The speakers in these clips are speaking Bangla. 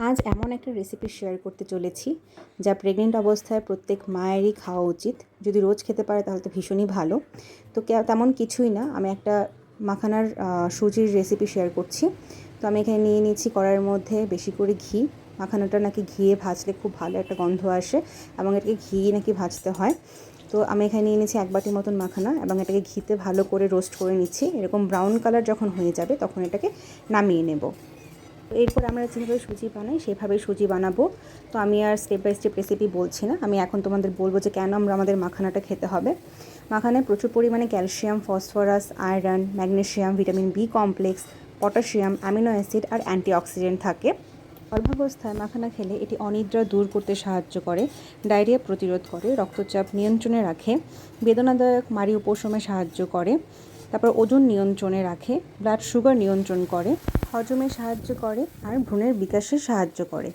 আজ এমন একটা রেসিপি শেয়ার করতে চলেছি যা প্রেগনেন্ট অবস্থায় প্রত্যেক মায়েরই খাওয়া উচিত। যদি রোজ খেতে পারে তাহলে তো ভীষণই ভালো। তো তেমন কিছুই না, আমি একটা মাখানার সুজির রেসিপি শেয়ার করছি। তো আমি এখানে নিয়ে নিয়েছি কড়াইয়ের মধ্যে বেশি করে ঘি। মাখানাটা নাকি ঘিয়ে ভাজলে খুব ভালো একটা গন্ধ আসে এবং এটাকে ঘি নাকি ভাজতে হয়। তো আমি এখানে নিয়ে নিয়েছি 1 বাটির মতন মাখানা এবং এটাকে ঘিতে ভালো করে রোস্ট করে নিচ্ছি। এরকম ব্রাউন কালার যখন হয়ে যাবে তখন এটাকে নামিয়ে নেব। এরপর আমরা যেভাবে সুজি বানাই সেভাবেই সুজি বানাবো। তো আমি আর স্টেপ বাই স্টেপ রেসিপি বলছি না, আমি এখন তোমাদের বলবো যে কেন আমাদের মাখানাটা খেতে হবে। মাখানায় প্রচুর পরিমাণে calcium, phosphorus, iron, magnesium, vitamin B complex, potassium, amino acid আর অ্যান্টিঅক্সিডেন্ট থাকে। গর্ভাবস্থায় মাখানা খেলে এটি অনিদ্রা দূর করতে সাহায্য করে, ডায়রিয়া প্রতিরোধ করে, রক্তচাপ নিয়ন্ত্রণে রাখে, বেদনাদায়ক মাড়ি উপশমে সাহায্য করে, তারপর ওজন নিয়ন্ত্রণে রাখে, ব্লাড সুগার নিয়ন্ত্রণ করে, হজমে সাহায্য করে আর ভ্রূণের বিকাশে সাহায্য করে।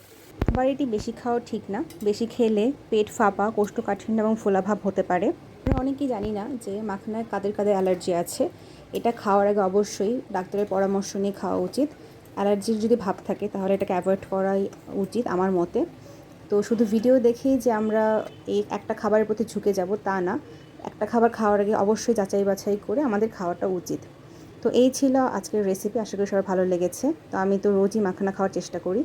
আবার এটি বেশি খাওয়া ঠিক না, বেশি খেলে পেট ফাঁপা, কোষ্ঠকাঠিন্য এবং ফোলাভাব হতে পারে। আমরা অনেকেই জানি না যে মাখনায় কাদের কাদের অ্যালার্জি আছে। এটা খাওয়ার আগে অবশ্যই ডাক্তারের পরামর্শ নিয়ে খাওয়া উচিত। অ্যালার্জির যদি ভাব থাকে তাহলে এটাকে অ্যাভয়েড করাই উচিত আমার মতে। তো শুধু ভিডিও দেখেই যে আমরা এই একটা খাবারের প্রতি ঝুঁকে যাব তা না, একটা খাবার খাওয়ার আগে অবশ্যই যাচাই বাছাই করে আমাদের খাওয়াটা উচিত। তো এই ছিল আজকের রেসিপি, আশা করি সবার ভালো লেগেছে। তো আমি তো রোজই মাখানা খাওয়ার চেষ্টা করি।